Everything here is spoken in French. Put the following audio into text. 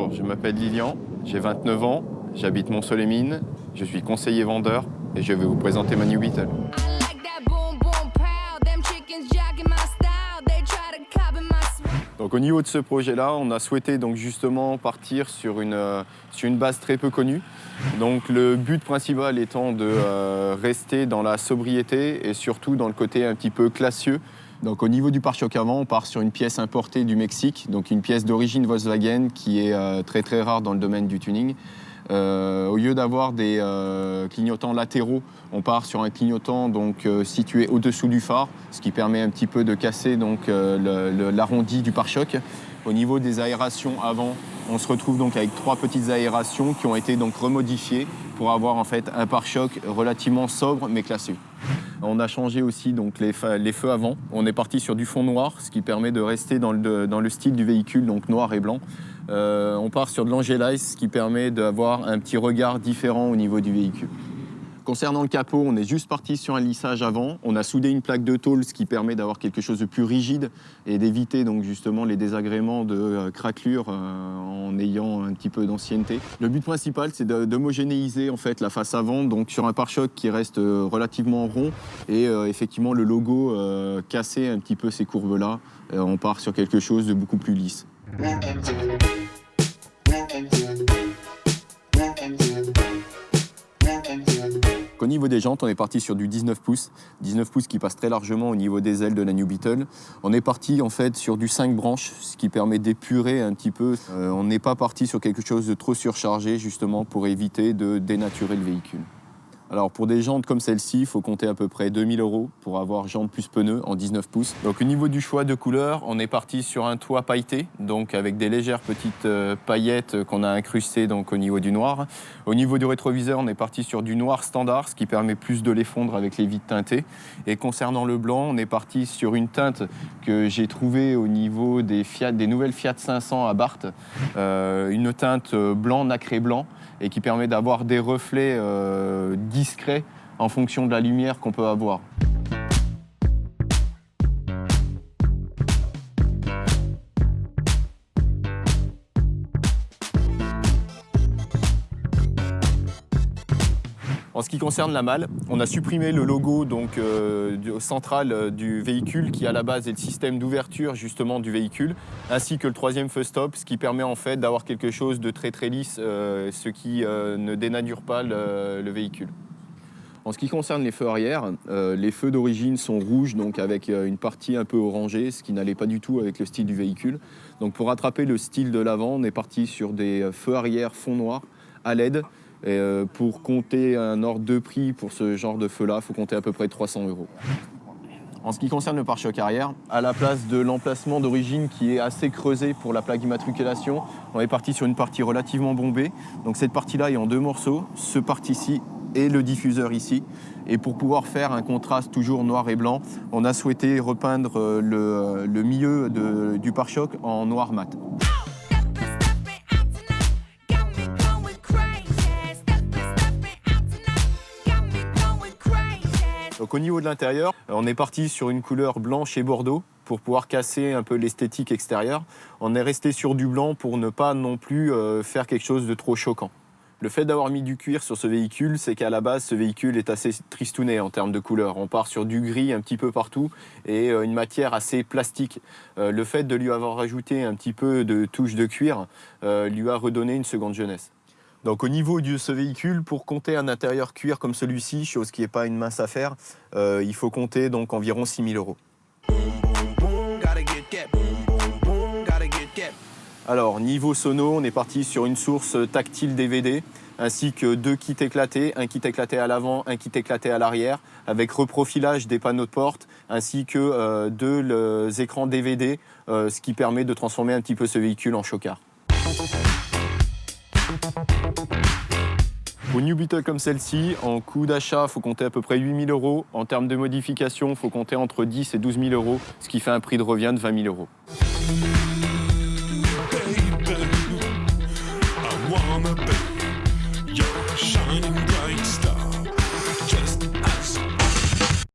Alors, je m'appelle Lilian, j'ai 29 ans, j'habite Mont-Soleil-Mines, je suis conseiller vendeur et je vais vous présenter ma New Beetle. Donc au niveau de ce projet-là, on a souhaité donc justement partir sur une base très peu connue. Donc le but principal étant de rester dans la sobriété et surtout dans le côté un petit peu classieux. Donc au niveau du pare-choc avant, on part sur une pièce importée du Mexique, donc une pièce d'origine Volkswagen qui est très très rare dans le domaine du tuning. Au lieu d'avoir des clignotants latéraux, on part sur un clignotant donc, situé au-dessous du phare, ce qui permet un petit peu de casser donc, l'arrondi du pare-choc. Au niveau des aérations avant, on se retrouve donc avec 3 petites aérations qui ont été donc remodifiées pour avoir en fait un pare-choc relativement sobre mais classieux. On a changé aussi donc, les feux avant. On est parti sur du fond noir, ce qui permet de rester dans le style du véhicule, donc noir et blanc. On part sur de l'Angelize, ce qui permet d'avoir un petit regard différent au niveau du véhicule. Concernant le capot, on est juste parti sur un lissage avant. On a soudé une plaque de tôle, ce qui permet d'avoir quelque chose de plus rigide et d'éviter donc justement les désagréments de craquelure en ayant un petit peu d'ancienneté. Le but principal, c'est d'homogénéiser en fait la face avant, donc sur un pare-choc qui reste relativement rond et effectivement le logo casser un petit peu ces courbes-là. On part sur quelque chose de beaucoup plus lisse. Au niveau des jantes, on est parti sur du 19 pouces qui passe très largement au niveau des ailes de la New Beetle. On est parti en fait sur du 5 branches, ce qui permet d'épurer un petit peu. On n'est pas parti sur quelque chose de trop surchargé justement pour éviter de dénaturer le véhicule. Alors pour des jantes comme celle-ci, il faut compter à peu près 2 000 € pour avoir jantes plus pneus en 19 pouces. Donc au niveau du choix de couleur, on est parti sur un toit pailleté, donc avec des légères petites paillettes qu'on a incrustées donc, au niveau du noir. Au niveau du rétroviseur, on est parti sur du noir standard, ce qui permet plus de les fondre avec les vitres teintées. Et concernant le blanc, on est parti sur une teinte que j'ai trouvée au niveau des nouvelles Fiat 500 à Barthes, une teinte blanc nacré blanc, et qui permet d'avoir des reflets discrets en fonction de la lumière qu'on peut avoir. En ce qui concerne la malle, on a supprimé le logo donc, central du véhicule qui à la base est le système d'ouverture justement du véhicule, ainsi que le 3e feu stop, ce qui permet en fait d'avoir quelque chose de très très lisse, ce qui ne dénature pas le véhicule. En ce qui concerne les feux arrière, les feux d'origine sont rouges, donc avec une partie un peu orangée, ce qui n'allait pas du tout avec le style du véhicule. Donc pour rattraper le style de l'avant, on est parti sur des feux arrière fond noir à LED. Et pour compter un ordre de prix pour ce genre de feu-là, il faut compter à peu près 300 €. En ce qui concerne le pare-choc arrière, à la place de l'emplacement d'origine qui est assez creusé pour la plaque d'immatriculation, on est parti sur une partie relativement bombée. Donc cette partie-là est en 2 morceaux, ce parti-ci et le diffuseur ici. Et pour pouvoir faire un contraste toujours noir et blanc, on a souhaité repeindre le milieu du pare-choc en noir mat. Donc au niveau de l'intérieur, on est parti sur une couleur blanche et bordeaux pour pouvoir casser un peu l'esthétique extérieure. On est resté sur du blanc pour ne pas non plus faire quelque chose de trop choquant. Le fait d'avoir mis du cuir sur ce véhicule, c'est qu'à la base, ce véhicule est assez tristouné en termes de couleur. On part sur du gris un petit peu partout et une matière assez plastique. Le fait de lui avoir rajouté un petit peu de touche de cuir lui a redonné une seconde jeunesse. Donc au niveau de ce véhicule, pour compter un intérieur cuir comme celui-ci, chose qui n'est pas une mince affaire, il faut compter donc environ 6 000 €. Alors niveau sono, on est parti sur une source tactile DVD, ainsi que 2 kits éclatés, un kit éclaté à l'avant, un kit éclaté à l'arrière, avec reprofilage des panneaux de porte, ainsi que 2 écrans DVD, ce qui permet de transformer un petit peu ce véhicule en chocard. Pour une New Beetle comme celle-ci, en coût d'achat, il faut compter à peu près 8 000 €. En termes de modification, il faut compter entre 10 et 12 000 €, ce qui fait un prix de revient de 20 000 €. Baby, I wanna be your shining